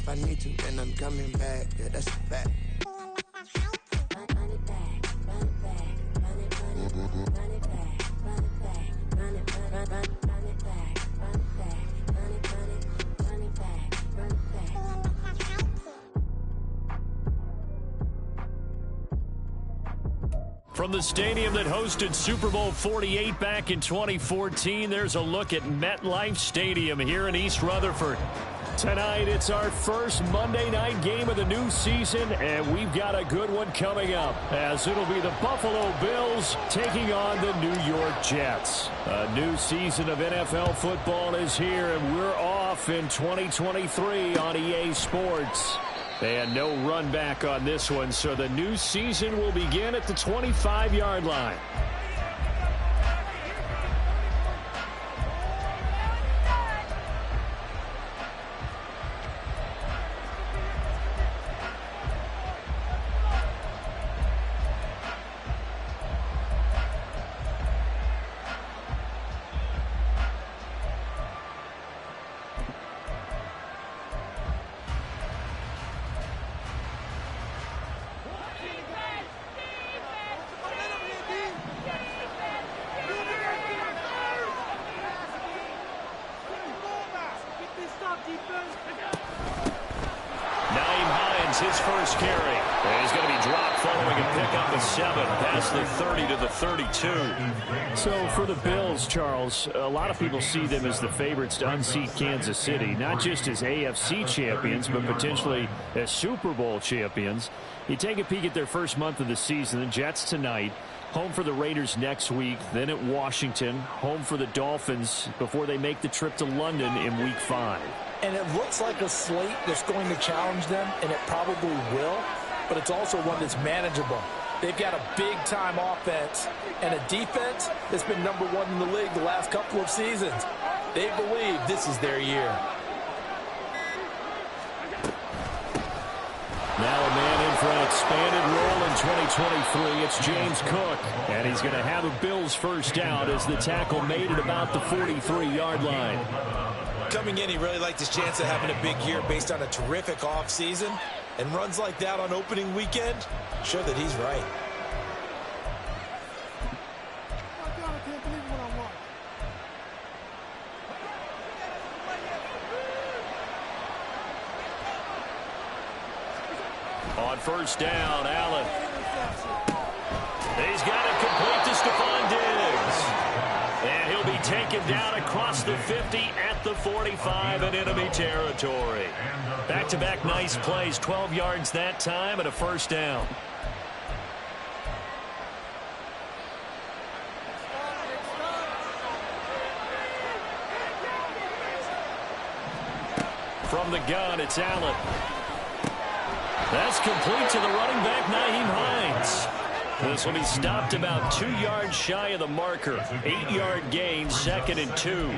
I need to, and I'm coming back. Yeah, that's a fact. From the stadium that hosted Super Bowl 48 back in 2014, there's a look at MetLife Stadium here in East Rutherford. Tonight, it's our first Monday night game of the new season, and we've got a good one coming up, as it'll be the Buffalo Bills taking on the New York Jets. A new season of NFL football is here, and we're off in 2023 on EA Sports. And no run back on this one, so the new season will begin at the 25-yard line. His first carry. And he's going to be dropped following a pickup of 7 past the 30 to the 32. So for the Bills, Charles, a lot of people see them as the favorites to unseat Kansas City, not just as AFC champions, but potentially as Super Bowl champions. You take a peek at their first month of the season. The Jets tonight, home for the Raiders next week, then at Washington, home for the Dolphins before they make the trip to London in Week 5. And it looks like a slate that's going to challenge them, and it probably will, but it's also one that's manageable. They've got a big-time offense and a defense that's been number 1 in the league the last couple of seasons. They believe this is their year. Now a man in for an expanded role in 2023. It's James Cook, and he's going to have a Bills first down as the tackle made at about the 43-yard line. Coming in, he really liked his chance of having a big year based on a terrific offseason. And runs like that on opening weekend show that he's right. On first down, Allen. He's got it complete to Stephon Diggs. And he'll be taken down across the 50 at the 45 in enemy territory. Back-to-back nice plays, 12 yards that time and a first down. From the gun, it's Allen. That's complete to the running back, Nyheim Hines. This will be stopped about 2 yards shy of the marker. 8-yard gain, 2nd and 2.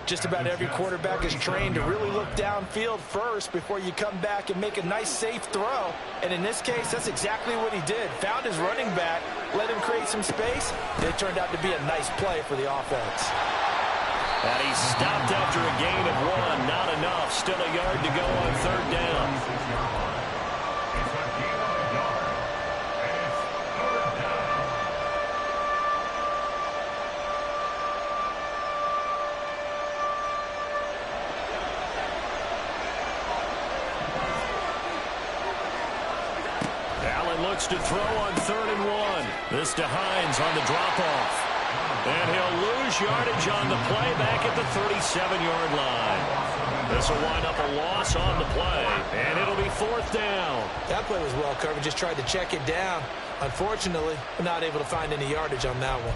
Just about every quarterback is trained to really look downfield first before you come back and make a nice, safe throw. And in this case, that's exactly what he did. Found his running back, let him create some space. It turned out to be a nice play for the offense. And he stopped after a gain of 1. Not enough. Still a yard to go on third down. Looks to throw on 3rd and 1. This to Hines on the drop-off. And he'll lose yardage on the play back at the 37-yard line. This will wind up a loss on the play, and it'll be 4th down. That play was well covered. Just tried to check it down. Unfortunately, not able to find any yardage on that one.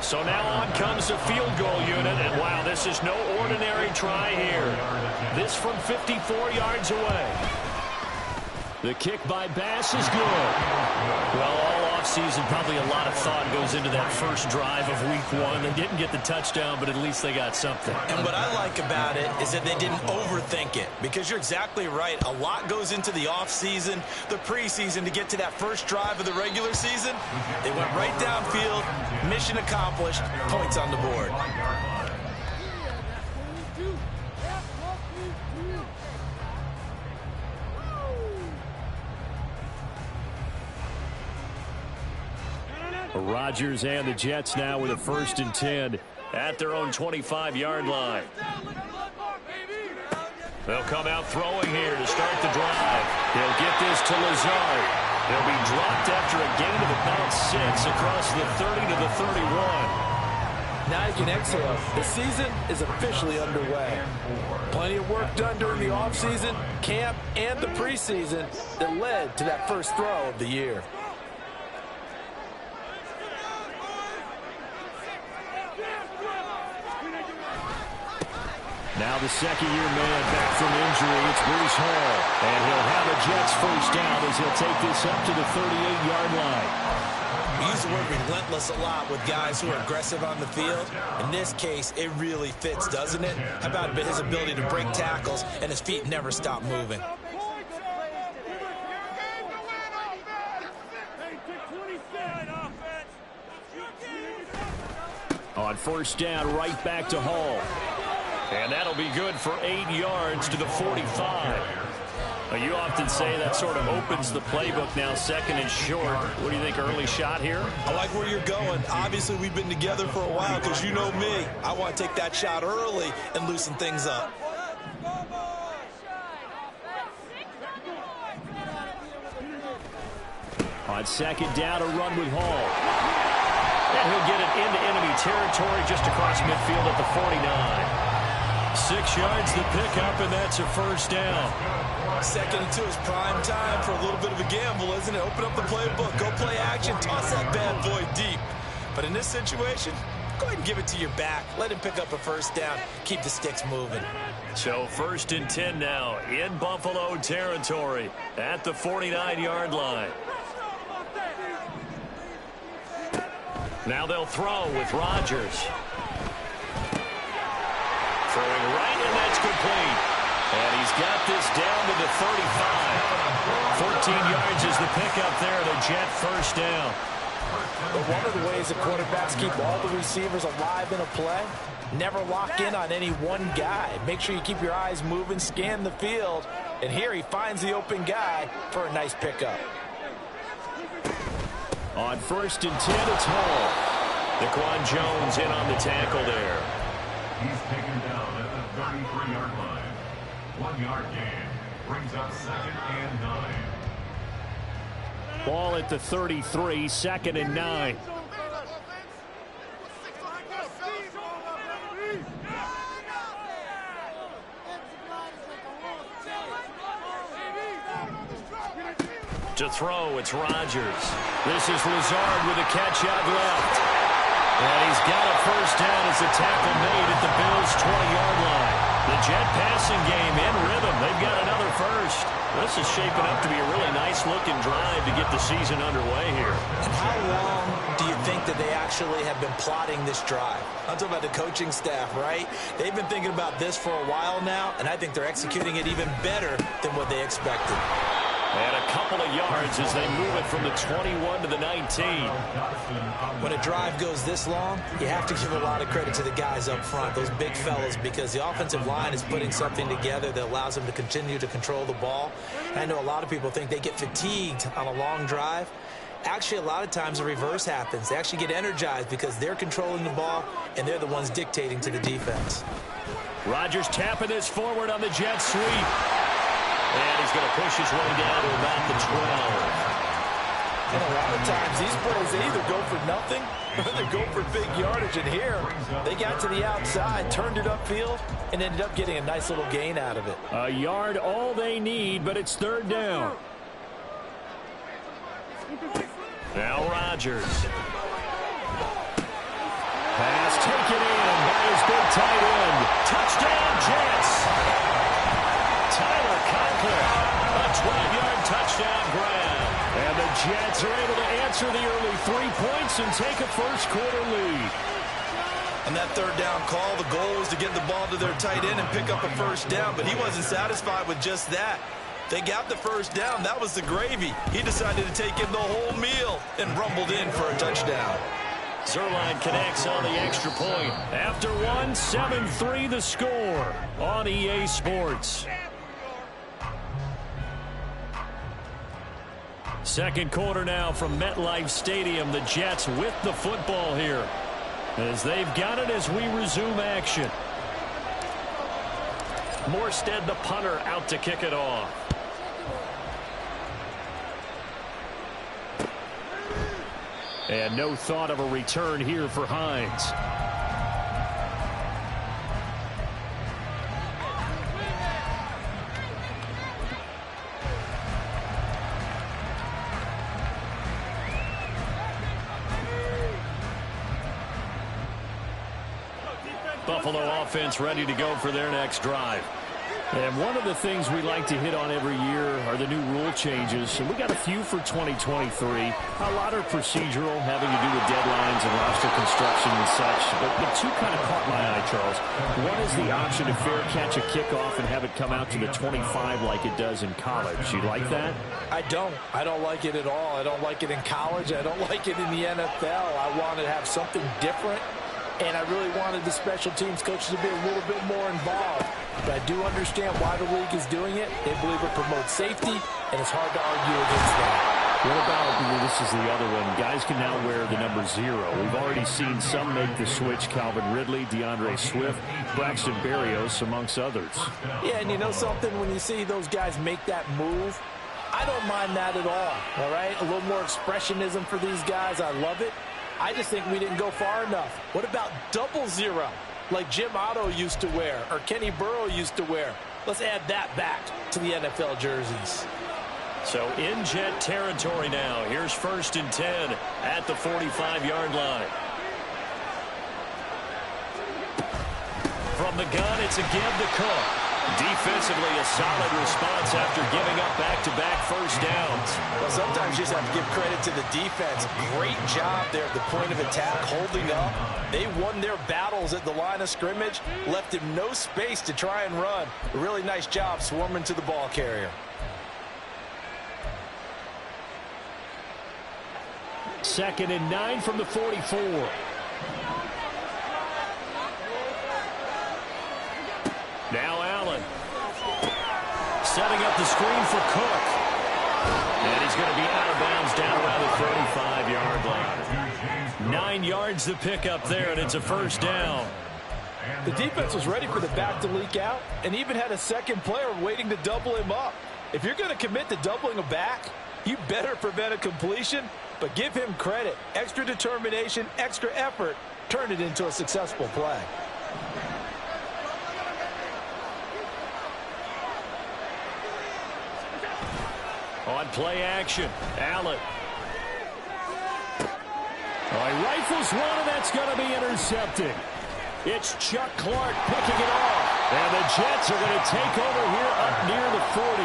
So now on comes the field goal unit, and wow, this is no ordinary try here. This from 54 yards away. The kick by Bass is good. Well, all offseason, probably a lot of thought goes into that first drive of week 1. They didn't get the touchdown, but at least they got something. And what I like about it is that they didn't overthink it, because you're exactly right. A lot goes into the offseason, the preseason, to get to that first drive of the regular season. They went right downfield, mission accomplished, points on the board. Rodgers and the Jets now with a 1st and 10 at their own 25-yard line. They'll come out throwing here to start the drive. He'll get this to Lazard. He'll be dropped after a gain of about 6 across the 30 to the 31. Now you can exhale. The season is officially underway. Plenty of work done during the offseason, camp, and the preseason that led to that first throw of the year. Now the second-year man back from injury. It's Bruce Hall. And he'll have a Jets first down as he'll take this up to the 38-yard line. We use the word relentless a lot with guys who are aggressive on the field. In this case, it really fits, doesn't it? How about his ability to break tackles and his feet never stop moving? On first down, right back to Hall. And that'll be good for 8 yards to the 45. You often say that sort of opens the playbook now, 2nd and short. What do you think, early shot here? I like where you're going. Obviously, we've been together for a while, because you know me. I want to take that shot early and loosen things up. On 2nd down, a run with Hall. And he'll get it into enemy territory just across midfield at the 49. 6 yards the pickup, and that's a first down. 2nd and 2 is prime time for a little bit of a gamble, isn't it? Open up the playbook, go play action, toss that bad boy deep. But in this situation, go ahead and give it to your back. Let him pick up a first down. Keep the sticks moving. So 1st and 10 now in Buffalo territory at the 49-yard line. Now they'll throw with Rodgers. Throwing right, and that's complete. And he's got this down to the 35. 14 yards is the pickup there, and a Jet first down. But one of the ways that quarterbacks keep all the receivers alive in a play, never lock in on any one guy. Make sure you keep your eyes moving, scan the field. And here he finds the open guy for a nice pickup. On 1st and 10, it's Hall. Daquan Jones in on the tackle there. He's taken down at the 33-yard line. 1-yard gain brings up 2nd and 9. Ball at the 33, 2nd and 9. To throw, it's Rodgers. This is Lazard with a catch out left. And he's got a first down as the tackle made at the Bills' 20-yard line. The Jet passing game in rhythm. They've got another first. This is shaping up to be a really nice-looking drive to get the season underway here. And how long do you think that they actually have been plotting this drive? I'm talking about the coaching staff, right? They've been thinking about this for a while now, and I think they're executing it even better than what they expected. And a couple of yards as they move it from the 21 to the 19. When a drive goes this long, you have to give a lot of credit to the guys up front, those big fellas, because the offensive line is putting something together that allows them to continue to control the ball. I know a lot of people think they get fatigued on a long drive. Actually, a lot of times the reverse happens. They actually get energized because they're controlling the ball, and they're the ones dictating to the defense. Rodgers tapping this forward on the jet sweep. And he's going to push his way down to about the 12. And a lot of times these plays, they either go for nothing or they go for big yardage. And here, they got to the outside, turned it upfield, and ended up getting a nice little gain out of it. A yard all they need, but it's 3rd down. Now Rodgers. Pass taken in by his big tight end. Touchdown, Jets. Tyler Conklin, a 12-yard touchdown grab. And the Jets are able to answer the early 3 points and take a first-quarter lead. On that third down call, the goal was to get the ball to their tight end and pick up a first down, but he wasn't satisfied with just that. They got the first down. That was the gravy. He decided to take in the whole meal and rumbled in for a touchdown. Zerline connects on the extra point. After one, 7-3 the score on EA Sports. Second quarter now from MetLife Stadium. The Jets with the football here as they've got it as we resume action. Morstead, the punter, out to kick it off. And no thought of a return here for Hines. Buffalo offense ready to go for their next drive. And one of the things we like to hit on every year are the new rule changes. And we got a few for 2023. A lot are procedural, having to do with deadlines and roster construction and such. But two kind of caught my eye, Charles. One is the option to fair catch a kickoff and have it come out to the 25 like it does in college. You like that? I don't. I don't like it at all. I don't like it in college. I don't like it in the NFL. I want to have something different. And I really wanted the special teams coaches to be a little bit more involved. But I do understand why the league is doing it. They believe it promotes safety, and it's hard to argue against that. What about, this is the other one, guys can now wear the number 0. We've already seen some make the switch, Calvin Ridley, DeAndre Swift, Braxton Berrios, amongst others. Yeah, and you know something, when you see those guys make that move, I don't mind that at all right? A little more expressionism for these guys. I love it. I just think we didn't go far enough. What about 00, like Jim Otto used to wear or Kenny Burrow used to wear? Let's add that back to the NFL jerseys. So in Jet territory now. Here's 1st and 10 at the 45-yard line. From the gun, it's again to Cook. Defensively, a solid response after giving up back-to-back first downs. Well, sometimes you just have to give credit to the defense. Great job there at the point of attack, holding up. They won their battles at the line of scrimmage, left him no space to try and run. A really nice job swarming to the ball carrier. Second and 9 from the 44. Now Allen. Setting up the screen for Cook. And he's going to be out of bounds down around the 35-yard line. 9 yards to pick up there, and it's a first down. The defense was ready for the back to leak out and even had a second player waiting to double him up. If you're going to commit to doubling a back, you better prevent a completion, but give him credit. Extra determination, extra effort, turn it into a successful play. On play action, Allen. He rifles one, and that's going to be intercepted. It's Chuck Clark picking it off. And the Jets are going to take over here up near the 40.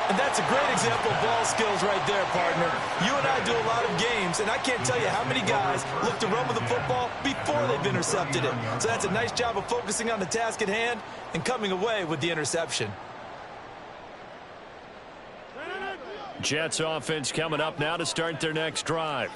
And that's a great example of ball skills right there, partner. You and I do a lot of games, and I can't tell you how many guys look to run with the football before they've intercepted it. So that's a nice job of focusing on the task at hand and coming away with the interception. Jets offense coming up now to start their next drive.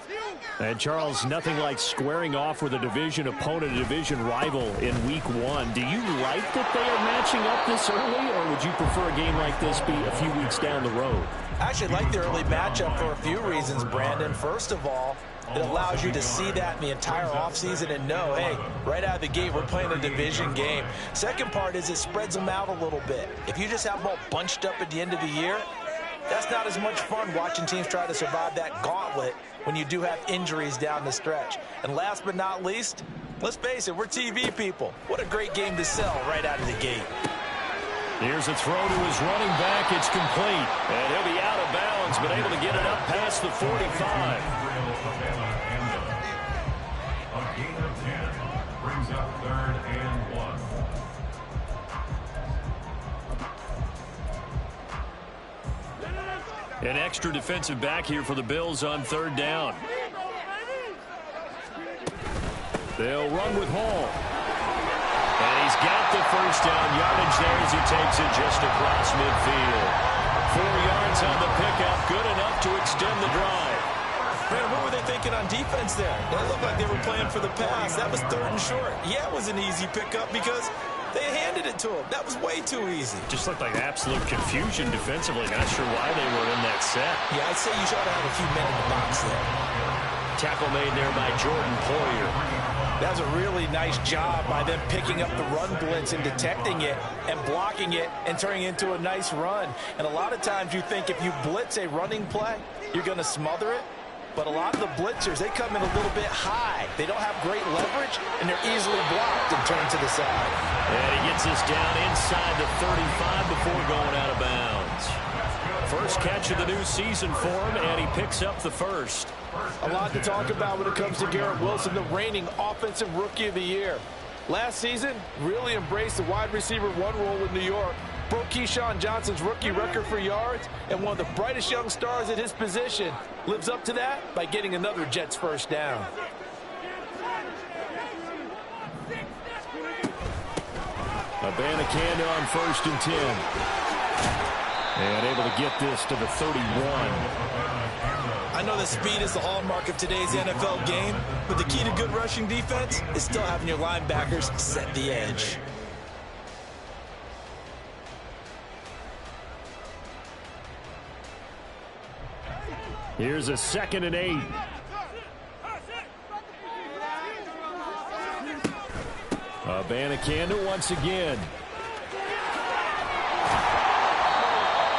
And, Charles, nothing like squaring off with a division opponent, a division rival in Week 1. Do you like that they are matching up this early, or would you prefer a game like this be a few weeks down the road? I actually like the early matchup for a few reasons, Brandon. First of all, it allows you to see that in the entire offseason and know, hey, right out of the gate, we're playing a division game. Second part is it spreads them out a little bit. If you just have them all bunched up at the end of the year, that's not as much fun watching teams try to survive that gauntlet when you do have injuries down the stretch. And last but not least, let's face it, we're TV people. What a great game to sell right out of the gate. Here's a throw to his running back. It's complete. And he'll be out of bounds, but able to get it up past the 45. A gain of 10 brings up 3rd and 1. An extra defensive back here for the Bills on third down. They'll run with Hall. And he's got the first down yardage there as he takes it just across midfield. 4 yards on the pickup, good enough to extend the drive. Man, what were they thinking on defense there? It looked like they were playing for the pass. That was 3rd and short. Yeah, it was an easy pickup because they handed it to him. That was way too easy. Just looked like absolute confusion defensively. Not sure why they were in that set. Yeah, I'd say you should have a few men in the box there. Tackle made there by Jordan Poyer. That was a really nice job by them picking up the run blitz and detecting it and blocking it and turning it into a nice run. And a lot of times you think if you blitz a running play, you're going to smother it. But a lot of the blitzers, they come in a little bit high. They don't have great leverage, and they're easily blocked and turned to the side. And he gets this down inside the 35 before going out of bounds. First catch of the new season for him, and he picks up the first. A lot to talk about when it comes to Garrett Wilson, the reigning offensive rookie of the year. Last season, really embraced the wide receiver 1 role in New York. Broke Keyshawn Johnson's rookie record for yards, and one of the brightest young stars at his position lives up to that by getting another Jets first down. Abanikanda on 1st and 10. And able to get this to the 31. I know that speed is the hallmark of today's NFL game, but the key to good rushing defense is still having your linebackers set the edge. Here's a 2nd and 8. Abanikanda once again.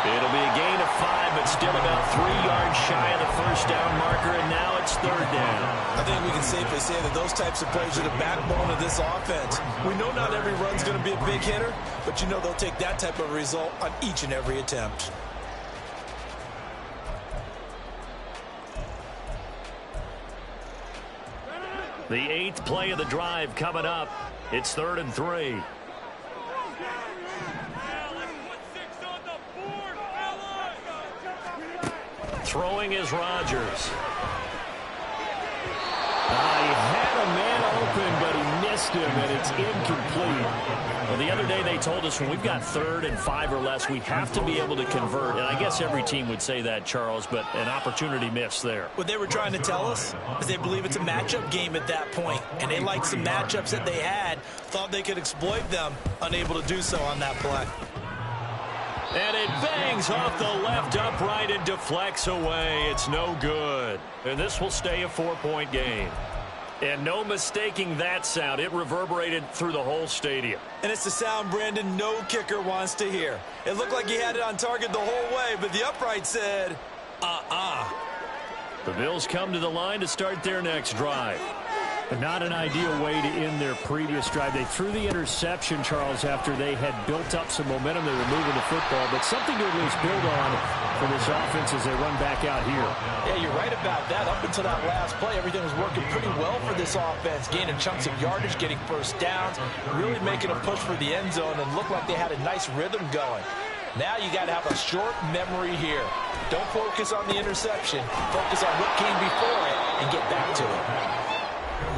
It'll be a gain of 5, but still about 3 yards shy of the first down marker, and now it's 3rd down. I think we can safely say that those types of plays are the backbone of this offense. We know not every run's going to be a big hitter, but you know they'll take that type of result on each and every attempt. The 8th play of the drive coming up. It's 3rd and 3. Throwing is Rodgers. He had a man open, but he missed him, and it's incomplete. Well, the other day they told us when we've got 3rd and 5 or less, we have to be able to convert. And I guess every team would say that, Charles, but an opportunity missed there. What they were trying to tell us is they believe it's a matchup game at that point, and they liked some matchups that they had, thought they could exploit them, unable to do so on that play. And it bangs off the left upright and deflects away. It's no good. And this will stay a 4-point game. And no mistaking that sound. It reverberated through the whole stadium. And it's the sound Brandon no kicker wants to hear. It looked like he had it on target the whole way, but the upright said, The Bills come to the line to start their next drive. But not an ideal way to end their previous drive. They threw the interception, Charles, after they had built up some momentum. They were moving the football, but something to at least build on for this offense as they run back out here. Yeah, you're right about that. Up until that last play, everything was working pretty well for this offense, gaining chunks of yardage, getting first downs, really making a push for the end zone, and looked like they had a nice rhythm going. Now you got to have a short memory here. Don't focus on the interception. Focus on what came before it and get back to it.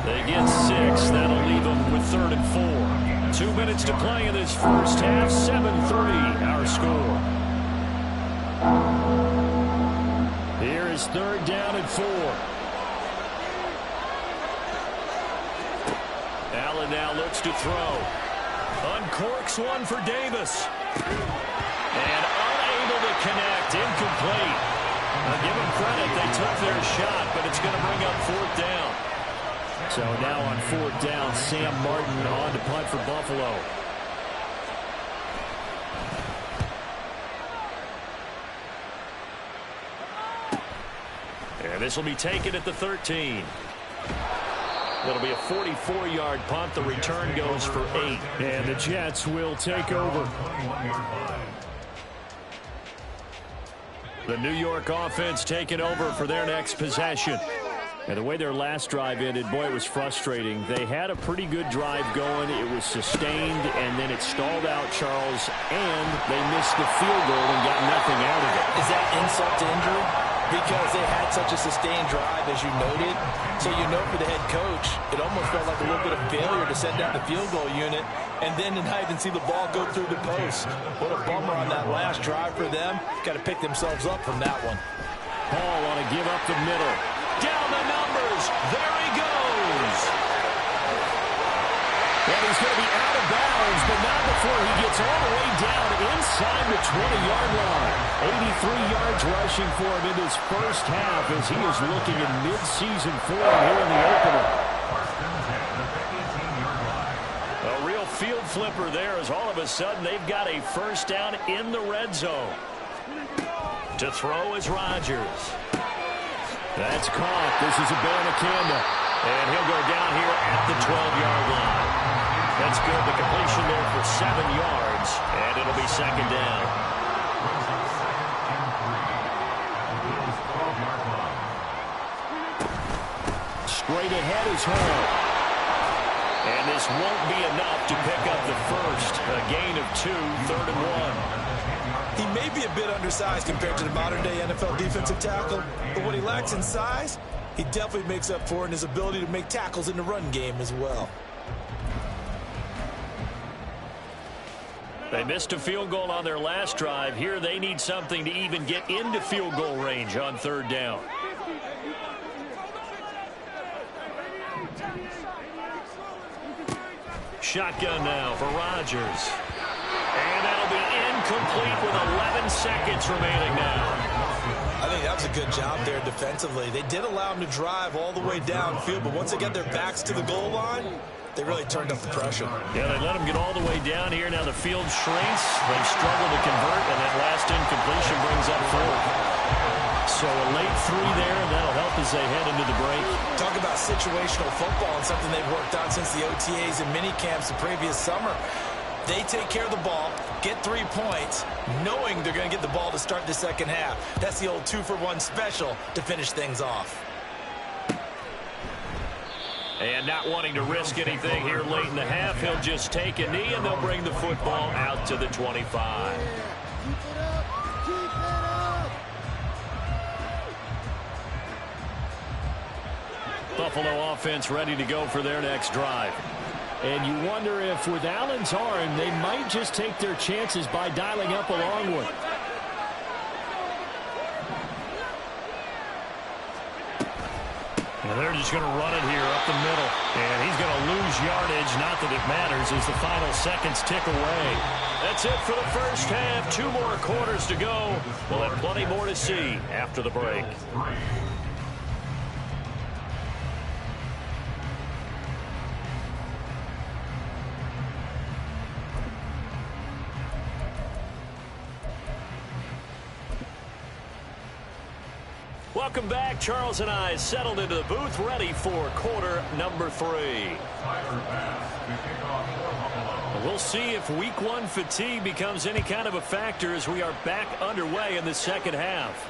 They get 6. That'll leave them with 3rd and 4. 2 minutes to play in this first half. 7-3, our score. Here is 3rd down and 4. Allen now looks to throw. Uncorks one for Davis. And unable to connect. Incomplete. I'll give them credit. They took their shot, but it's going to bring up 4th down. So now on 4th down, Sam Martin on to punt for Buffalo. And this will be taken at the 13. It'll be a 44-yard punt. The return goes for 8. And the Jets will take over. The New York offense taking over for their next possession. And the way their last drive ended, boy, it was frustrating. They had a pretty good drive going. It was sustained, and then it stalled out, Charles, and they missed the field goal and got nothing out of it. Is that insult to injury? Because they had such a sustained drive, as you noted. So you know for the head coach, it almost felt like a little bit of failure to send down the field goal unit and then to not even see the ball go through the post. What a bummer on that last drive for them. Got to pick themselves up from that one. Hall want to give up the middle. Down the numbers. There he goes. And he's going to be out of bounds, but not before he gets all the way down inside the 20-yard line. 83 yards rushing for him in his first half as he is looking in mid-season form here in the opener. A real field flipper there as all of a sudden they've got a first down in the red zone. To throw is Rodgers. That's caught. This is Abanikanda. And he'll go down here at the 12-yard line. That's good. The completion there for 7 yards. And it'll be second down. Straight ahead is Hall. And this won't be enough to pick up the first. A gain of 2, 3rd and 1. He may be a bit undersized compared to the modern-day NFL defensive tackle, but what he lacks in size, he definitely makes up for in his ability to make tackles in the run game as well. They missed a field goal on their last drive. Here they need something to even get into field goal range on 3rd down. Shotgun now for Rodgers. And that'll be incomplete with 11 seconds remaining now. I think that was a good job there defensively. They did allow him to drive all the way downfield, but once they got their backs to the goal line, they really turned up the pressure. Yeah, they let him get all the way down here. Now the field shrinks. They struggle to convert, and that last incompletion brings up 4th. So a late 3 there, and that'll help as they head into the break. Talk about situational football and something they've worked on since the OTAs and mini camps the previous summer. They take care of the ball, get 3 points, knowing they're going to get the ball to start the second half. That's the old 2-for-1 special to finish things off. And not wanting to risk anything here late in the half, he'll just take a knee, and they'll bring the football out to the 25. Buffalo offense ready to go for their next drive. And you wonder if with Allen's arm, they might just take their chances by dialing up a long one. And they're just going to run it here up the middle. And he's going to lose yardage. Not that it matters as the final seconds tick away. That's it for the first half. 2 more quarters to go. We'll have plenty more to see after the break. Welcome back. Charles and I settled into the booth, ready for quarter number 3. We'll see if week 1 fatigue becomes any kind of a factor as we are back underway in the second half.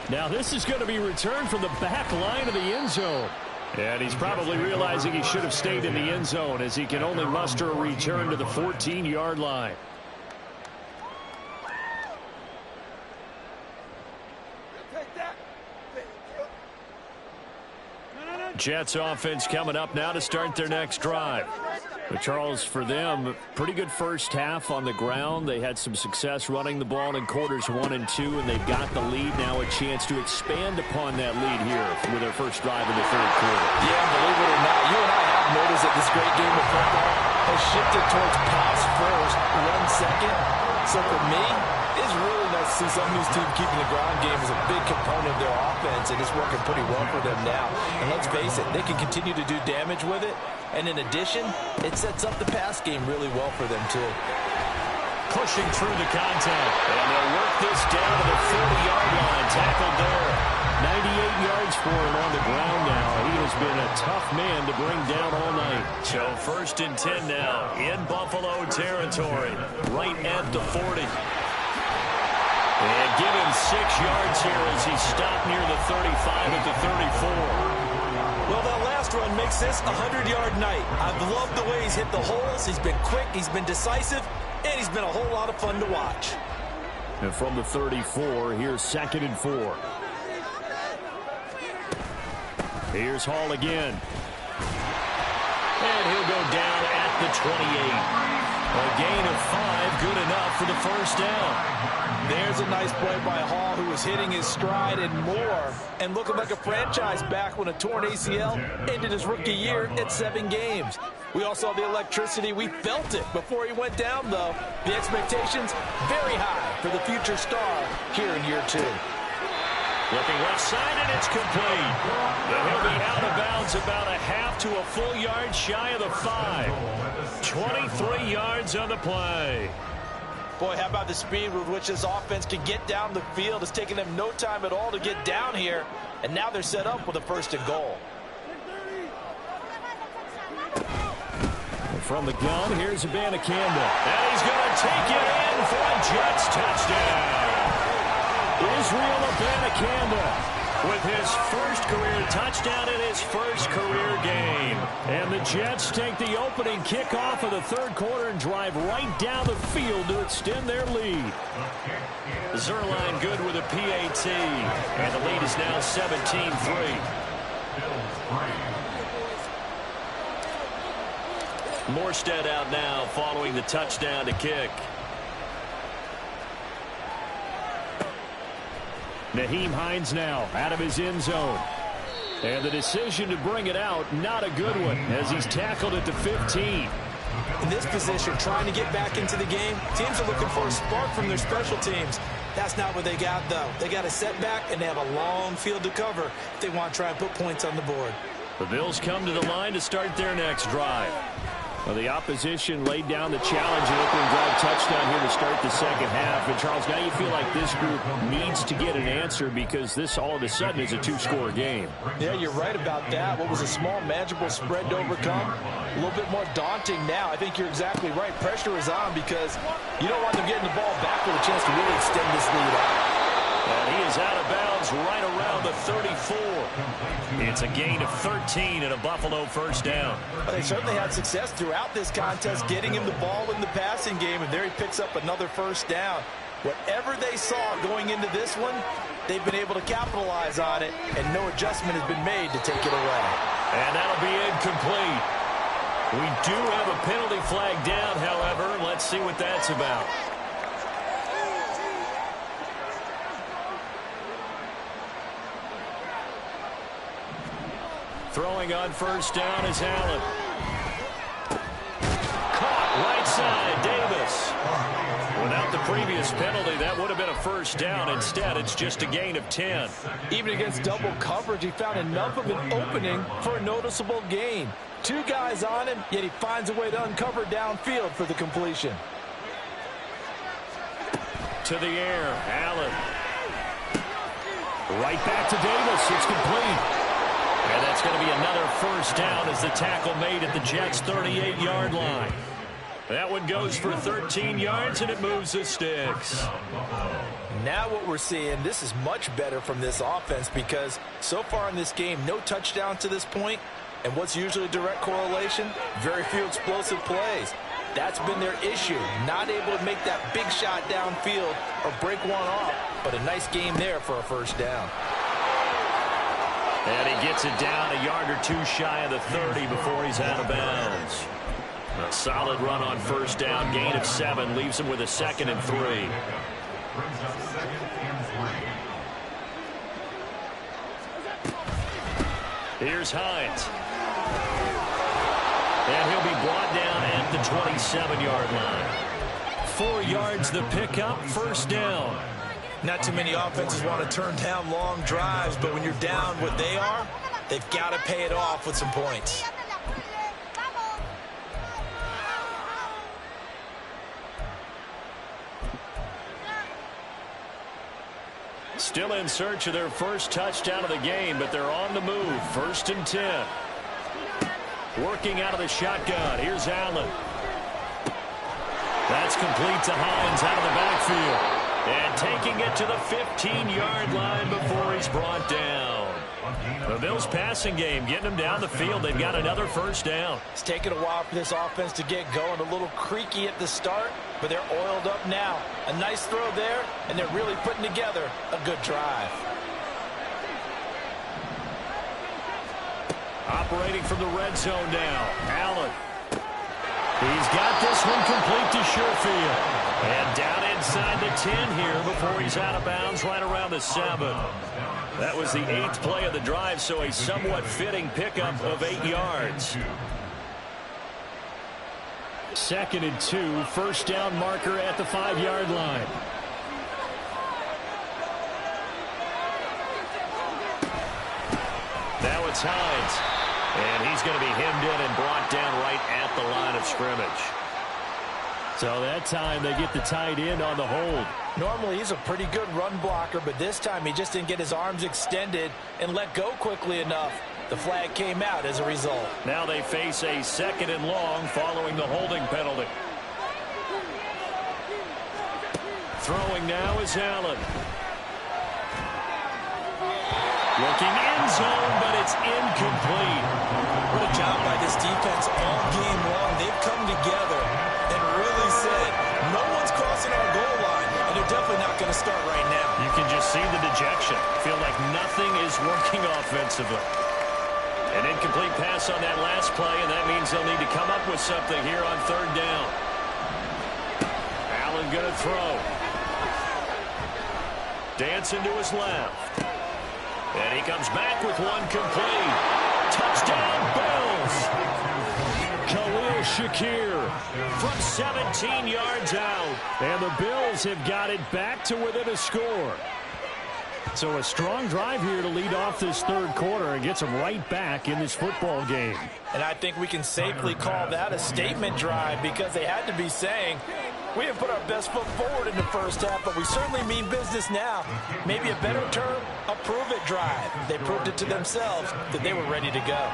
Now this is going to be returned from the back line of the end zone. And he's probably realizing he should have stayed in the end zone as he can only muster a return to the 14-yard line. Jets offense coming up now to start their next drive. But Charles, for them, pretty good first half on the ground. They had some success running the ball in quarters 1 and 2, and they've got the lead now, a chance to expand upon that lead here with their first drive in the 3rd quarter. Yeah, believe it or not, you and I have noticed that this great game of football has shifted towards pass first, run second. So for me, it's really nice to see some of these teams keeping the ground game as a big component of their offense, and it's working pretty well for them now. And let's face it, they can continue to do damage with it. And in addition, it sets up the pass game really well for them, too. Pushing through the contact. And they'll work this down to the 40-yard line. Tackled there. 98 yards for him on the ground now. He has been a tough man to bring down all night. So 1st and 10 now in Buffalo territory. Right at the 40. And give him 6 yards here as he stopped near the 35 at the 34. Well, that last run makes this a 100-yard night. I've loved the way he's hit the holes. He's been quick, he's been decisive, and he's been a whole lot of fun to watch. And from the 34, here's 2nd and 4. Here's Hall again. And he'll go down at the 28. A gain of 5, good enough for the first down. There's a nice play by Hall, who was hitting his stride and more, and looking like a franchise back when a torn ACL ended his rookie year at 7 games. We all saw the electricity. We felt it before he went down, though. The expectations very high for the future star here in year 2. Looking left side, and it's complete. And he'll be out of bounds about a half to a full yard shy of the 5. 23 yards on the play. Boy, how about the speed with which this offense can get down the field? It's taken them no time at all to get down here, and now they're set up with a 1st and goal. From the gun, here's Abanikanda. And he's going to take it in for a Jets touchdown. Israel Abanikanda with his first career touchdown in his first career game. And the Jets take the opening kickoff of the 3rd quarter and drive right down the field to extend their lead. Zerline good with a PAT. And the lead is now 17-3. Morstead out now following the touchdown to kick. Nyheim Hines now out of his end zone. And the decision to bring it out, not a good one, as he's tackled at the 15. In this position, trying to get back into the game, teams are looking for a spark from their special teams. That's not what they got, though. They got a setback, and they have a long field to cover if they want to try and put points on the board. The Bills come to the line to start their next drive. Well, the opposition laid down the challenge and opening drive touchdown here to start the 2nd half. And, Charles, now you feel like this group needs to get an answer because this all of a sudden is a 2-score game. Yeah, you're right about that. What was a small, manageable spread to overcome, a little bit more daunting now. I think you're exactly right. Pressure is on because you don't want them getting the ball back with a chance to really extend this lead out. And he is out of bounds right around the 34. It's a gain of 13 and a Buffalo 1st down. But they certainly had success throughout this contest getting him the ball in the passing game, and there he picks up another 1st down. Whatever they saw going into this one, they've been able to capitalize on it, and no adjustment has been made to take it away. And that'll be incomplete. We do have a penalty flag down, however. Let's see what that's about. Throwing on 1st down is Allen. Caught right side, Davis. Without the previous penalty, that would have been a 1st down. Instead, it's just a gain of 10. Even against double coverage, he found enough of an opening for a noticeable gain. 2 guys on him, yet he finds a way to uncover downfield for the completion. To the air, Allen. Right back to Davis. It's complete. And that's going to be another 1st down as the tackle made at the Jets' 38-yard line. That one goes for 13 yards, and it moves the sticks. Now what we're seeing, this is much better from this offense because so far in this game, no touchdowns to this point. And what's usually a direct correlation? Very few explosive plays. That's been their issue, not able to make that big shot downfield or break one off. But a nice game there for a 1st down. And he gets it down a yard or 2 shy of the 30 before he's out of bounds. A solid run on 1st down, gain of 7, leaves him with a 2nd and 3. Here's Hines. And he'll be brought down at the 27-yard line. 4 yards the pickup, 1st down. Not too many offenses want to turn down long drives, but when you're down what they are, they've got to pay it off with some points. Still in search of their first touchdown of the game, but they're on the move. 1st and 10. Working out of the shotgun. Here's Allen. That's complete to Hines out of the backfield. And taking it to the 15-yard line before he's brought down. The Bills' passing game getting them down the field. They've got another first down. It's taken a while for this offense to get going. A little creaky at the start, but they're oiled up now. A nice throw there, and they're really putting together a good drive. Operating from the red zone now. Allen. He's got this one complete to Sherfield. And down inside the 10 here before he's out of bounds right around the 7. That was the 8th play of the drive, so a somewhat fitting pickup of 8 yards. 2nd and 2, first down marker at the 5-yard line. Now it's Hines. And he's going to be hemmed in and brought down right at the line of scrimmage. So that time they get the tight end on the hold. Normally he's a pretty good run blocker, but this time he just didn't get his arms extended and let go quickly enough. The flag came out as a result. Now they face a 2nd and long following the holding penalty. Throwing now is Allen. Looking end zone, but it's incomplete. What a job by this defense all game long. They've come together and really said, no one's crossing our goal line, and they're definitely not going to start right now. You can just see the dejection. Feel like nothing is working offensively. An incomplete pass on that last play, and that means they'll need to come up with something here on 3rd down. Allen going to throw. Dancing to his left. And he comes back with one complete. Touchdown, Bills. Khalil Shakir from 17 yards out. And the Bills have got it back to within a score. So a strong drive here to lead off this 3rd quarter and gets them right back in this football game. And I think we can safely call that a statement drive because they had to be saying, we have put our best foot forward in the first half, but we certainly mean business now. Maybe a better term, a prove-it drive. They proved it to themselves that they were ready to go.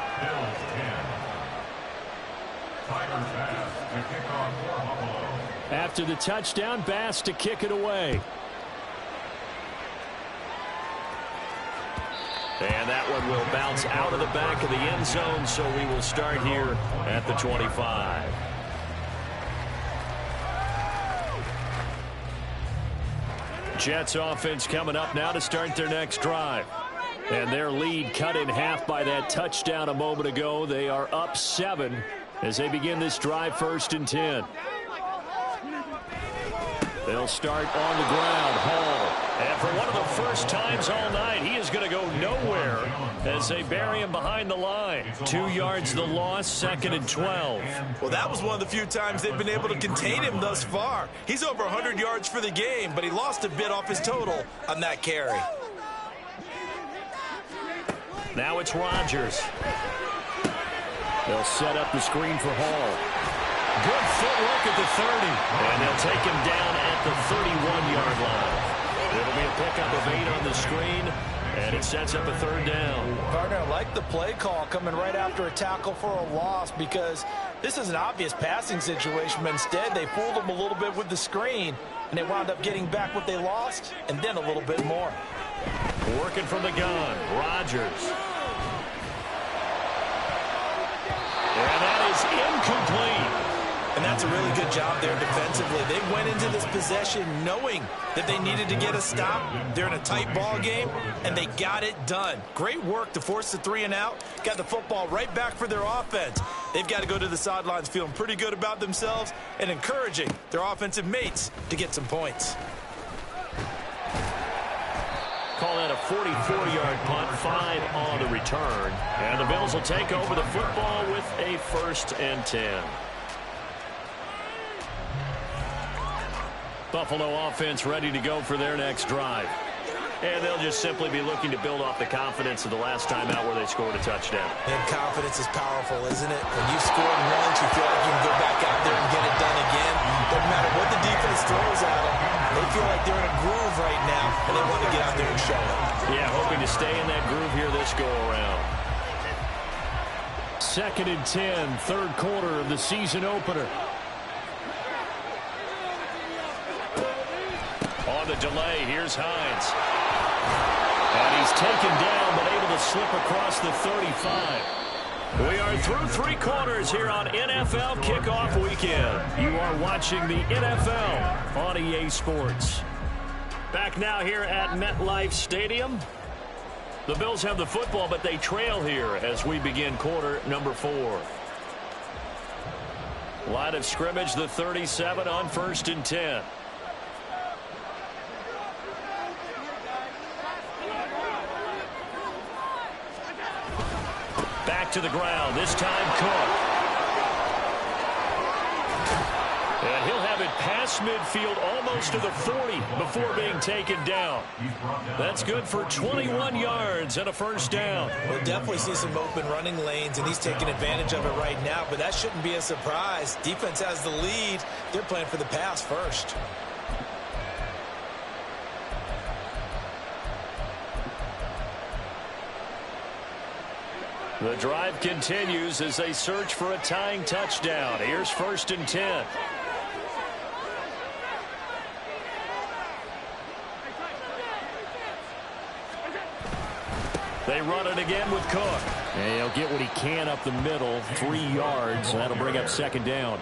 After the touchdown, Bass to kick it away. And that one will bounce out of the back of the end zone, so we will start here at the 25. Jets offense coming up now to start their next drive. And their lead cut in half by that touchdown a moment ago. They are up 7 as they begin this drive 1st and 10. They'll start on the ground. Hall. And for one of the first times all night, he is going to go nowhere as they bury him behind the line. 2 yards the loss, 2nd and 12. Well, that was one of the few times they've been able to contain him thus far. He's over 100 yards for the game, but he lost a bit off his total on that carry. Now it's Rodgers. They'll set up the screen for Hall. Good footwork at the 30. And they'll take him down at the 31-yard line. It'll be a pickup of 8 on the screen, and it sets up a 3rd down. Partner, I like the play call coming right after a tackle for a loss because this is an obvious passing situation, but instead they fooled them a little bit with the screen, and they wound up getting back what they lost and then a little bit more. Working from the gun, Rodgers. And that is incomplete. And that's a really good job there defensively. They went into this possession knowing that they needed to get a stop. They're in a tight ball game, and they got it done. Great work to force the 3 and out. Got the football right back for their offense. They've got to go to the sidelines feeling pretty good about themselves and encouraging their offensive mates to get some points. Call that a 44-yard punt, 5 on the return. And the Bills will take over the football with a 1st and 10. Buffalo offense ready to go for their next drive. And they'll just simply be looking to build off the confidence of the last time out where they scored a touchdown. And confidence is powerful, isn't it? When you've scored once, you feel like you can go back out there and get it done again. Doesn't matter what the defense throws at them. They feel like they're in a groove right now, and they want to get out there and show it. Yeah, hoping to stay in that groove here this go-around. 2nd and 10, 3rd quarter of the season opener. On the delay, here's Hines. And he's taken down, but able to slip across the 35. We are through 3 quarters here on NFL Kickoff Weekend. You are watching the NFL on EA Sports. Back now here at MetLife Stadium. The Bills have the football, but they trail here as we begin quarter number 4. Line of scrimmage, the 37 on 1st and 10. Back to the ground, this time Cook. And he'll have it past midfield almost to the 40 before being taken down. That's good for 21 yards and a first down. We'll definitely see some open running lanes, and he's taking advantage of it right now, but that shouldn't be a surprise. Defense has the lead. They're playing for the pass first. The drive continues as they search for a tying touchdown. Here's 1st and 10. They run it again with Cook. And he'll get what he can up the middle, 3 yards, and that'll bring up 2nd down.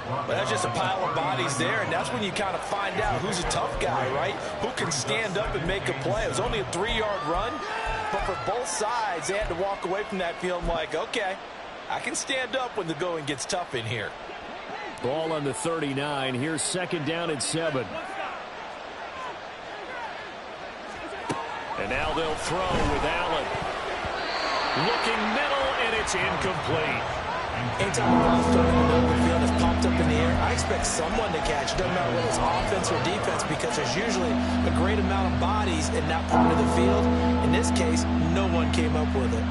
Well, that's just a pile of bodies there, and that's when you kind of find out who's a tough guy, right? Who can stand up and make a play. It was only a 3-yard run, but for both sides, they had to walk away from that feeling like, okay, I can stand up when the going gets tough in here. Ball on the 39. Here's 2nd down and 7. And now they'll throw with Allen. Looking middle, and it's incomplete. Anytime the ball's thrown in the middle of the field, it's popped up in the air, I expect someone to catch. It doesn't matter whether it's offense or defense, because there's usually a great amount of bodies in that part of the field. In this case, no one came up with it.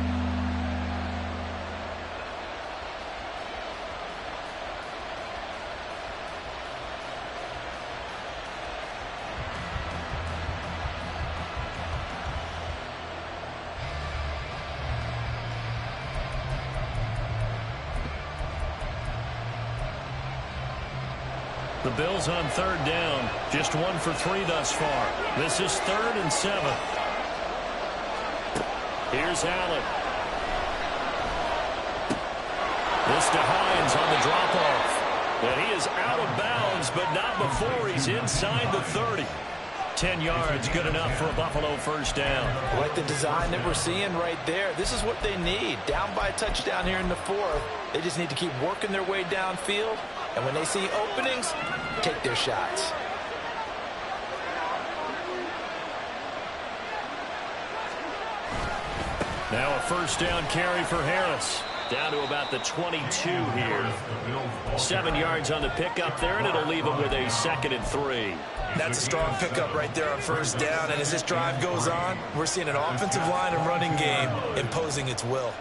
The Bills on 3rd down. Just 1 for 3 thus far. This is 3rd and 7. Here's Allen. This to Hines on the drop-off. And he is out of bounds, but not before he's inside the 30. 10 yards, good enough for a Buffalo first down. I like the design that we're seeing right there. This is what they need. Down by a touchdown here in the 4th. They just need to keep working their way downfield. And when they see openings, take their shots. Now a first down carry for Harris. Down to about the 22 here. 7 yards on the pickup there, and it'll leave him with a 2nd and 3. That's a strong pickup right there on first down. And as this drive goes on, we're seeing an offensive line and running game imposing its will.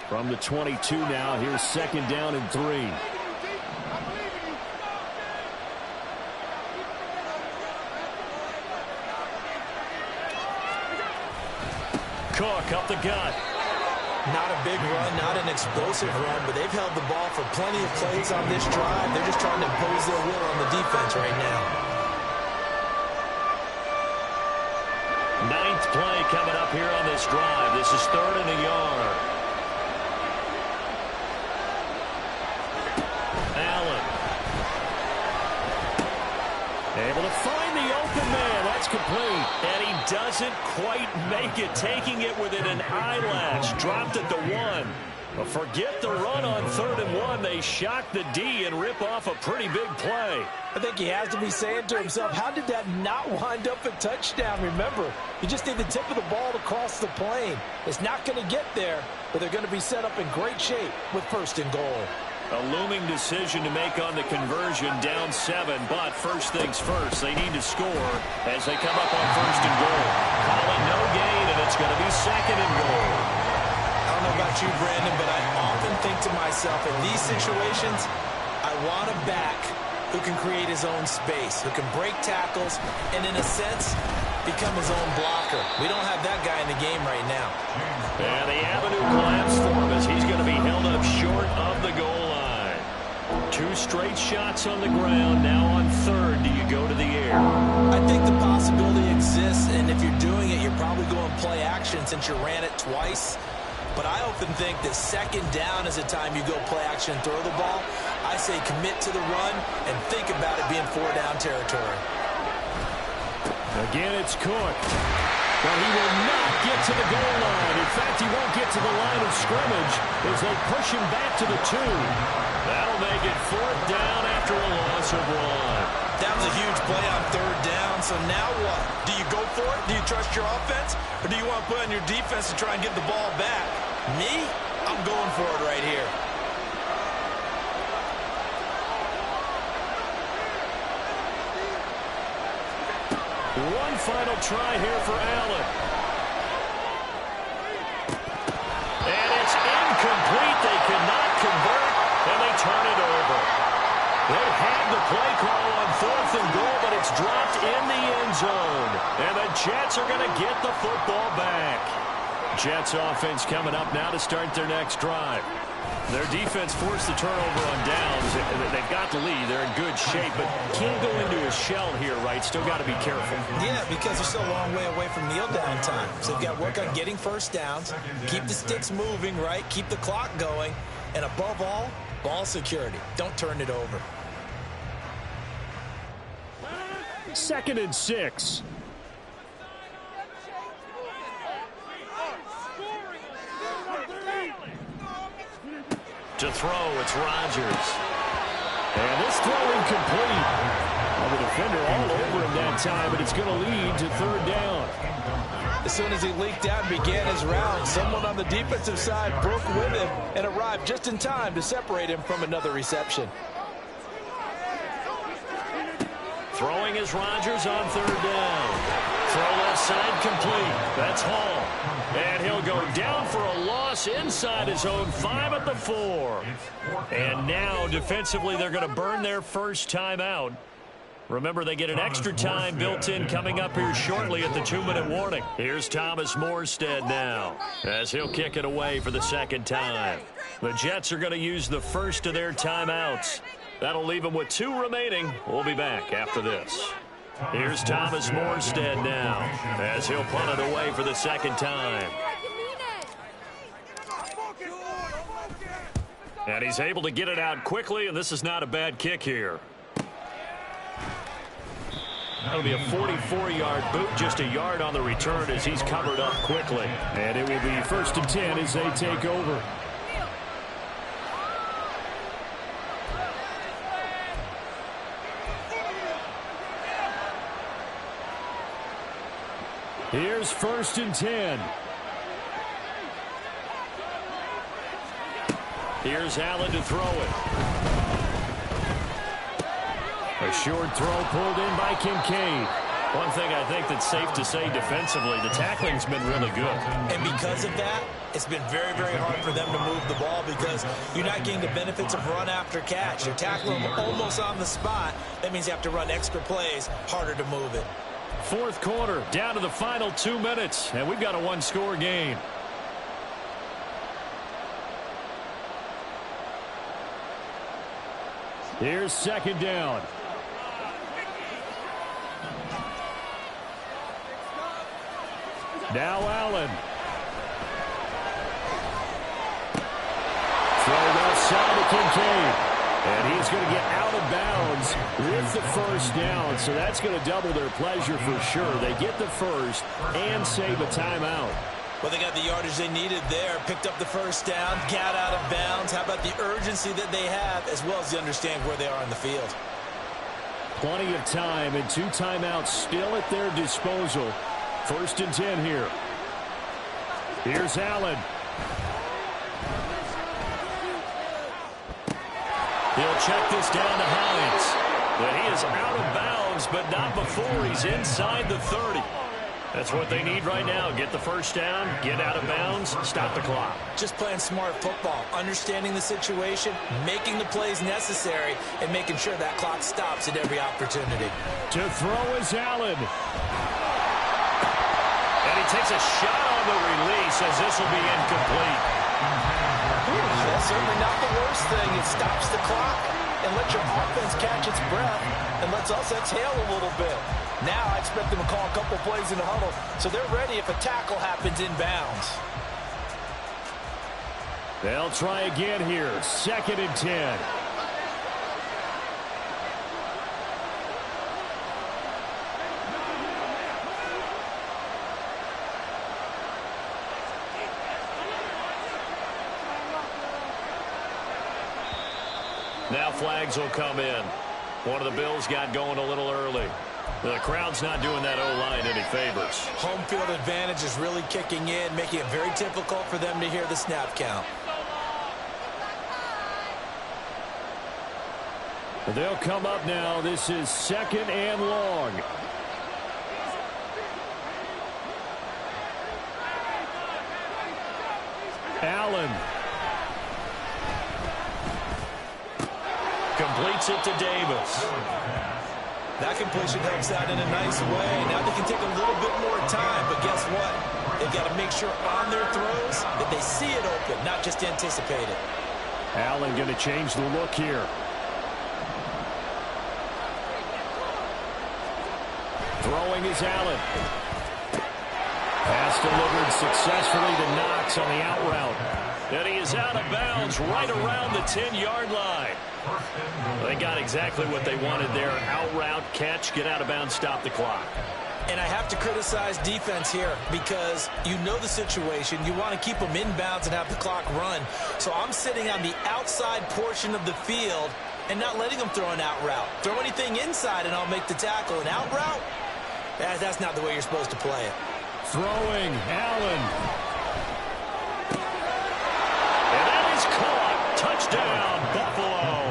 From the 22 now, here's 2nd down and 3. Cook up the gut. Not a big run, not an explosive run, but they've held the ball for plenty of plays on this drive. They're just trying to impose their will on the defense right now. 9th play coming up here on this drive. This is 3rd and a yard. Allen. Able to find the open man. That's complete. And he doesn't quite make it. Taking it within an eyelash. Dropped at the 1. But forget the run on 3rd and 1. They shock the D and rip off a pretty big play. I think he has to be saying to himself, how did that not wind up a touchdown? Remember, you just need the tip of the ball to cross the plane. It's not going to get there, but they're going to be set up in great shape with 1st and goal. A looming decision to make on the conversion, down 7, but first things first, they need to score as they come up on 1st and goal. Calling no gain, and it's going to be 2nd and goal. I don't know about you, Brandon, but I often think to myself, in these situations, I want a back who can create his own space, who can break tackles, and in a sense, become his own blocker. We don't have that guy in the game right now. And the avenue collapsed for him as he's going to be held up short of the goal line. 2 straight shots on the ground. Now on third, do you go to the air? I think the possibility exists, and if you're doing it, you're probably going play action since you ran it twice. But I often think that second down is a time you go play action and throw the ball. I say commit to the run and think about it being 4-down territory. Again, it's Cook. But he will not get to the goal line. In fact, he won't get to the line of scrimmage as they push him back to the 2. That'll make it 4th down after a loss of 1. That was a huge play on 3rd down, so now what? Do you go for it? Do you trust your offense? Or do you want to put on your defense to try and get the ball back? Me? I'm going for it right here. One final try here for Allen. And it's incomplete. They cannot convert, and they turn it over. They had the play call on 4th and goal, but it's dropped in the end zone. And the Jets are going to get the football back. Jets offense coming up now to start their next drive. Their defense forced the turnover on downs. They've got the lead. They're in good shape, but can't go into a shell here, right? Still got to be careful. Yeah, because they're still a long way away from kneel down time. So they've got to work on getting first downs, keep the sticks moving, right? Keep the clock going, and above all, ball security. Don't turn it over. 2nd and 6. To throw, it's Rodgers. And this throw incomplete. Well, the defender all over him that time, but it's going to lead to 3rd down. As soon as he leaked out and began his round, someone on the defensive side broke with him and arrived just in time to separate him from another reception. Throwing is Rodgers on 3rd down. Throw left side complete. That's Hall. And he'll go down for a loss inside his own 5 at the 4. And now defensively they're going to burn their first timeout. Remember, they get an extra time built in coming up here shortly at the 2-minute warning. Here's Thomas Morstead now as he'll kick it away for the 2nd time. The Jets are going to use the first of their timeouts. That'll leave them with 2 remaining. We'll be back after this. Here's Thomas Morstead now as he'll punt it away for the 2nd time. And he's able to get it out quickly, and this is not a bad kick here. That'll be a 44-yard boot, just a yard on the return as he's covered up quickly. And it will be 1st and 10 as they take over. Here's 1st and 10. Here's Allen to throw it. A short throw pulled in by Kincaid. One thing I think that's safe to say defensively, the tackling's been really good. And because of that, it's been very, very hard for them to move the ball because you're not getting the benefits of run after catch. You're tackling them almost on the spot. That means you have to run extra plays, harder to move it. 4th quarter, down to the final 2 minutes, and we've got a 1-score game. Here's 2nd down. Now Allen. Throw left side to Kincaid. And he's going to get out of bounds with the 1st down. So that's going to double their pleasure for sure. They get the first and save a timeout. Well, they got the yardage they needed there. Picked up the 1st down, got out of bounds. How about the urgency that they have as well as they understand where they are on the field? Plenty of time and 2 timeouts still at their disposal. 1st and 10 here. Here's Allen. He'll check this down to Hines. But he is out of bounds, but not before he's inside the 30. That's what they need right now. Get the 1st down, get out of bounds, stop the clock. Just playing smart football, understanding the situation, making the plays necessary, and making sure that clock stops at every opportunity. To throw is Allen. And he takes a shot on the release as this will be incomplete. That's certainly not the worst thing. It stops the clock, and let your offense catch its breath and lets us exhale a little bit. Now I expect them to call a couple plays in the huddle so they're ready if a tackle happens inbounds. They'll try again here. 2nd and 10. Now flags will come in. One of the Bills got going a little early. The crowd's not doing that O-line any favors. Home field advantage is really kicking in, making it very difficult for them to hear the snap count. They'll come up now. This is 2nd and long. Allen. Completes it to Davis. That completion helps out in a nice way. Now they can take a little bit more time, but guess what? They've got to make sure on their throws that they see it open, not just anticipate it. Allen going to change the look here. Throwing is Allen. Pass delivered successfully to Knox on the out route. And he is out of bounds right around the 10-yard line. They got exactly what they wanted there. Out route, catch, get out of bounds, stop the clock. And I have to criticize defense here because you know the situation. You want to keep them inbounds and have the clock run. So I'm sitting on the outside portion of the field and not letting them throw an out route. Throw anything inside and I'll make the tackle. An out route? That's not the way you're supposed to play it. Throwing, Allen. And that is caught. Touchdown, Buffalo.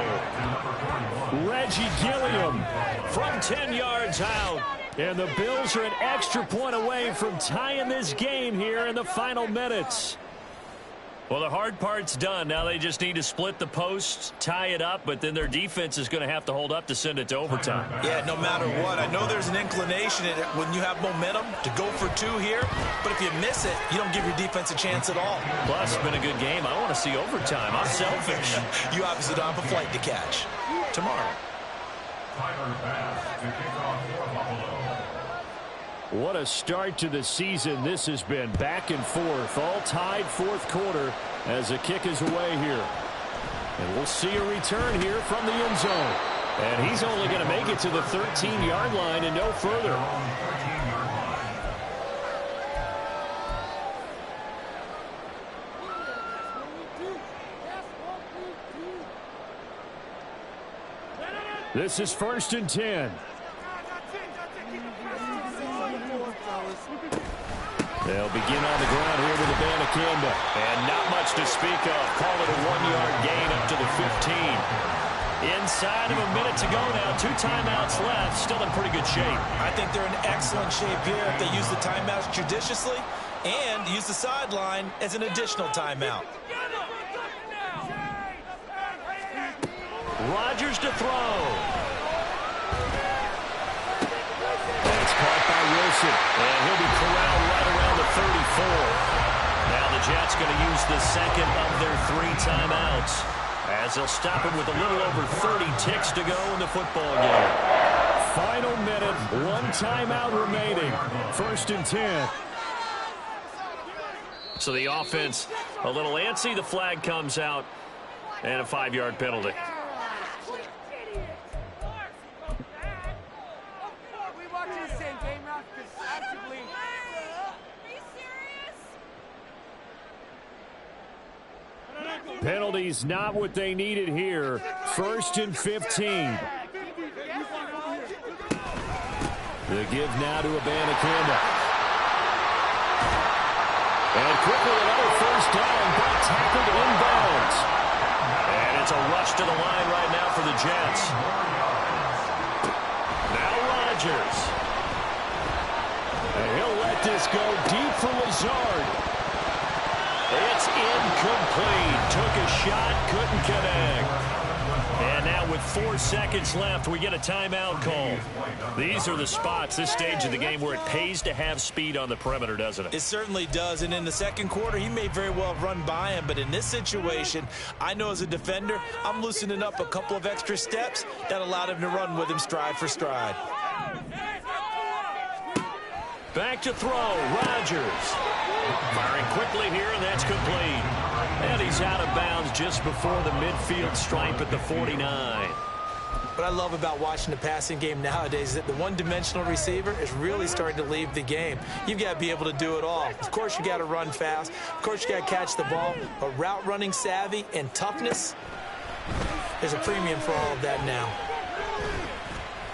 Reggie Gilliam from 10 yards out. And the Bills are an extra point away from tying this game here in the final minutes. Well, the hard part's done. Now they just need to split the posts, tie it up, but then their defense is going to have to hold up to send it to overtime. Yeah, no matter what. I know there's an inclination in it when you have momentum to go for two here, but if you miss it, you don't give your defense a chance at all. Plus, it's been a good game. I want to see overtime. I'm selfish. You obviously don't have a flight to catch. Tomorrow. What a start to the season this has been. Back and forth, all tied fourth quarter as the kick is away here. And we'll see a return here from the end zone. And he's only going to make it to the 13-yard line and no further. This is 1st and 10. They'll begin on the ground here with Abanikanda. And not much to speak of. Call it a 1-yard gain up to the 15. Inside of a minute to go now. 2 timeouts left. Still in pretty good shape. I think they're in excellent shape here if they use the timeouts judiciously and use the sideline as an additional timeout. Rodgers to throw. Caught by Wilson, and he'll be corralled right around the 34. Now the Jets going to use the second of their 3 timeouts as they'll stop him with a little over 30 ticks to go in the football game. Final minute, 1 timeout remaining. 1st and 10. So the offense a little antsy. The flag comes out, and a 5-yard penalty. Penalties not what they needed here. 1st and 15. The give now to Abanikanda. And quickly another 1st down, but tackled inbounds. And it's a rush to the line right now for the Jets. Now Rodgers. And he'll let this go deep for Lazard. It's incomplete. Took a shot, couldn't connect. And now with 4 seconds left. We get a timeout call. These are the spots, this stage of the game, where it pays to have speed on the perimeter, doesn't it? It certainly does, and in the second quarter, he may very well have run by him, but in this situation, I know as a defender, I'm loosening up a couple of extra steps that allowed him to run with him stride for stride. Back to throw, Rodgers. Firing quickly here, and that's complete. And he's out of bounds just before the midfield stripe at the 49. What I love about watching the passing game nowadays is that the one-dimensional receiver is really starting to leave the game. You've got to be able to do it all. Of course, you got to run fast. Of course, you got to catch the ball. But route running savvy and toughness, there's a premium for all of that now.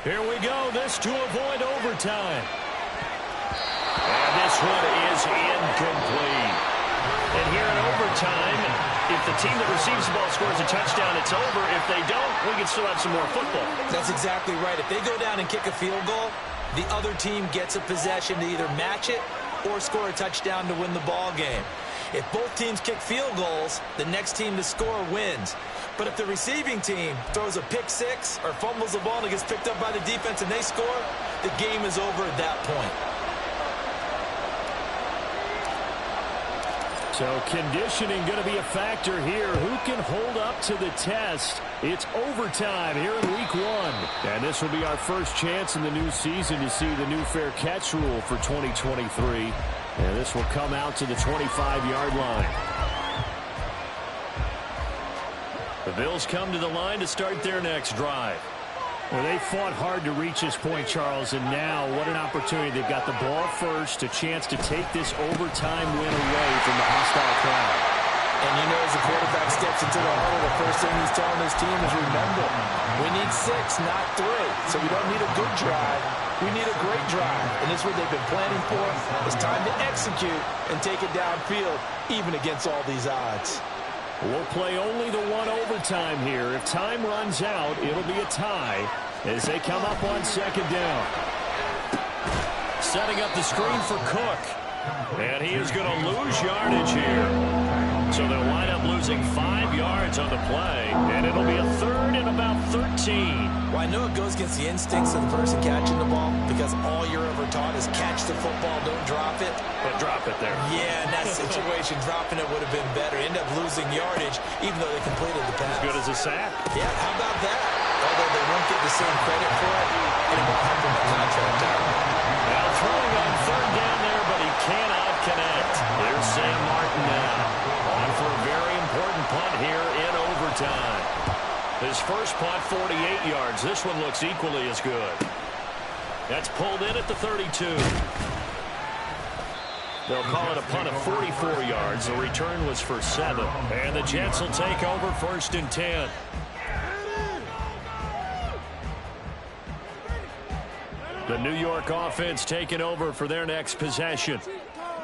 Here we go. This to avoid overtime. And this one is incomplete. And here in overtime, if the team that receives the ball scores a touchdown, it's over. If they don't, we can still have some more football. That's exactly right. If they go down and kick a field goal, the other team gets a possession to either match it or score a touchdown to win the ball game. If both teams kick field goals, the next team to score wins. But if the receiving team throws a pick six or fumbles the ball and it gets picked up by the defense and they score, the game is over at that point. So conditioning going to be a factor here. Who can hold up to the test? It's overtime here in week 1. And this will be our first chance in the new season to see the new fair catch rule for 2023. And this will come out to the 25-yard line. The Bills come to the line to start their next drive. Well, they fought hard to reach this point, Charles, and now what an opportunity. They've got the ball first, a chance to take this overtime win away from the hostile crowd. And you know, as the quarterback steps into the huddle, the first thing he's telling his team is, remember, we need 6, not 3. So we don't need a good drive. We need a great drive. And this is what they've been planning for. It's time to execute and take it downfield, even against all these odds. We'll play only the one overtime here. If time runs out, it'll be a tie as they come up on second down. Setting up the screen for Cook. And he is going to lose yardage here. So they'll wind up losing 5 yards on the play. And it'll be a third and about 13. Well, I know it goes against the instincts of the person catching the ball because all you're ever taught is catch the football, don't drop it. But drop it there. Yeah, in that situation, dropping it would have been better. End up losing yardage, even though they completed the pass. As good as a sack. Yeah, how about that? Although they won't get the same credit for it, and it won't help them the contract out. Now throwing on third down there, but he cannot connect. Here's Sam Martin now. On for a very important punt here in overtime. His first punt, 48 yards. This one looks equally as good. That's pulled in at the 32. They'll call it a punt of 44 yards. The return was for 7. And the Jets will take over 1st and 10. The New York offense taking over for their next possession.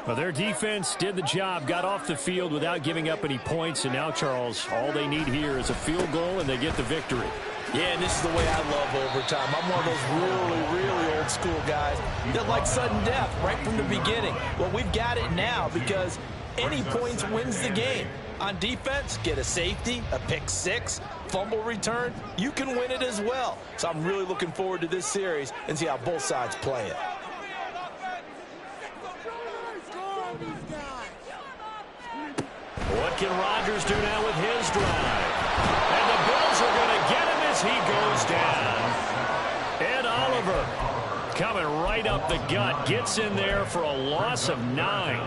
Well, their defense did the job, got off the field without giving up any points, and now, Charles, all they need here is a field goal, and they get the victory. Yeah, and this is the way I love overtime. I'm one of those really, really old school guys that like sudden death right from the beginning. Well, we've got it now because any points wins the game. On defense, get a safety, a pick six, fumble return, you can win it as well. So I'm really looking forward to this series and see how both sides play it. What can Rodgers do now with his drive? And the Bills are going to get him as he goes down. Ed Oliver coming right up the gut, gets in there for a loss of 9.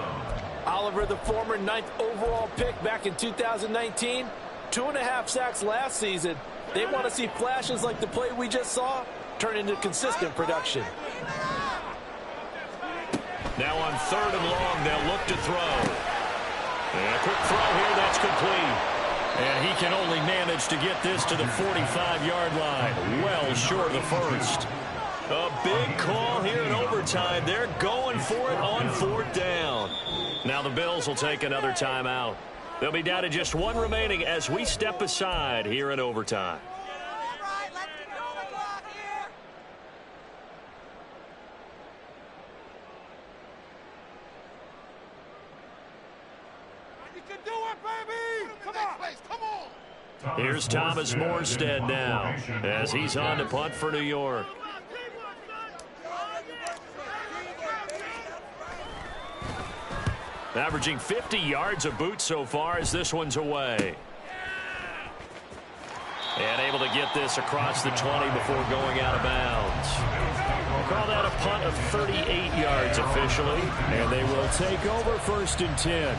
Oliver, the former 9th overall pick back in 2019, 2.5 sacks last season. They want to see flashes like the play we just saw turn into consistent production. Now on 3rd and long, they'll look to throw. And a quick throw here, that's complete. And he can only manage to get this to the 45-yard line. Well short of the first. A big call here in overtime. They're going for it on 4th down. Now the Bills will take another timeout. They'll be down to just 1 remaining as we step aside here in overtime. Here's Thomas Morstead now as he's on to punt for New York. Averaging 50 yards a boot so far as this one's away. And able to get this across the 20 before going out of bounds. We'll call that a punt of 38 yards officially. And they will take over 1st and 10.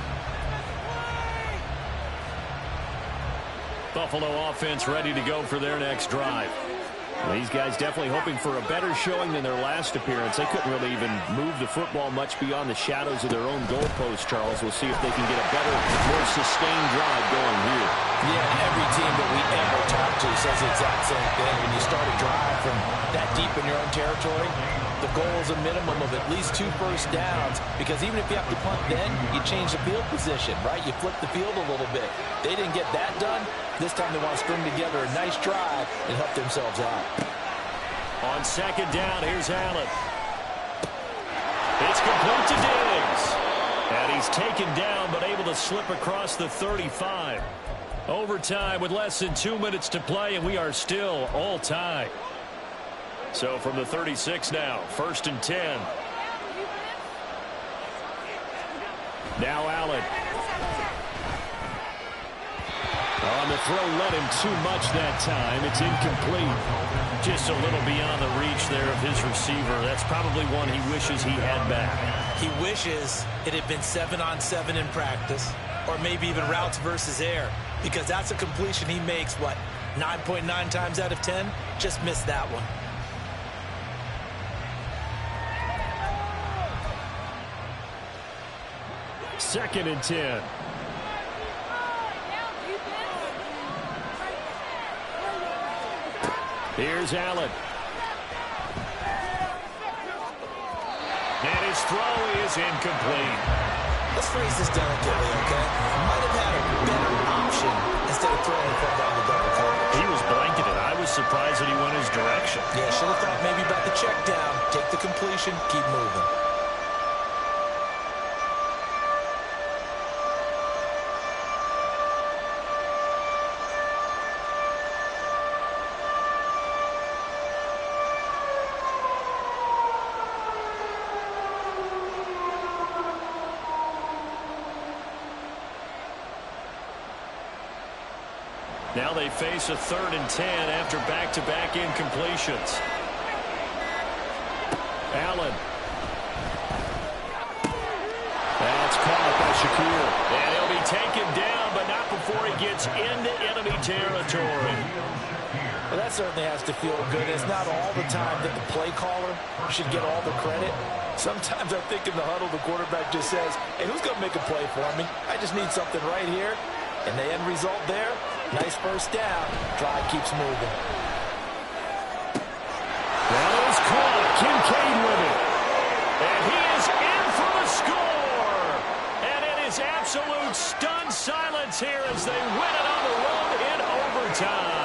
Buffalo offense ready to go for their next drive. These guys definitely hoping for a better showing than their last appearance. They couldn't really even move the football much beyond the shadows of their own goalpost, Charles. We'll see if they can get a better, more sustained drive going here. Yeah, every team that we ever talk to says the exact same thing. When you start a drive from that deep in your own territory, the goal is a minimum of at least 2 first downs, because even if you have to punt then, you change the field position, right? You flip the field a little bit. They didn't get that done. This time they want to string together a nice drive and help themselves out. On 2nd down, here's Allen. It's complete to Diggs. And he's taken down but able to slip across the 35. Overtime with less than 2 minutes to play, and we are still all tied. So from the 36 now, 1st and 10. Now Allen. On the throw, led him too much that time. It's incomplete. Just a little beyond the reach there of his receiver. That's probably one he wishes he had back. He wishes it had been 7-on-7 in practice, or maybe even routes versus air, because that's a completion he makes, what, 9.9 times out of 10? Just missed that one. Second and 10. Here's Allen. And his throw is incomplete. Let's phrase this delicately, okay? Might have had a better option instead of throwing the football in the double coverage. He was blanketed. I was surprised that he went his direction. Yeah, should have thought maybe about the check down, take the completion, keep moving. Now they face a 3rd and 10 after back-to-back incompletions. Allen. That's caught by Shakir. And he'll be taken down, but not before he gets into enemy territory. Well, that certainly has to feel good. It's not all the time that the play caller should get all the credit. Sometimes I think in the huddle, the quarterback just says, hey, who's going to make a play for me? I just need something right here. And the end result there, nice first down. Drive keeps moving. That is caught. Kincaid with it. And he is in for the score. And it is absolute stunned silence here as they win it on the road in overtime.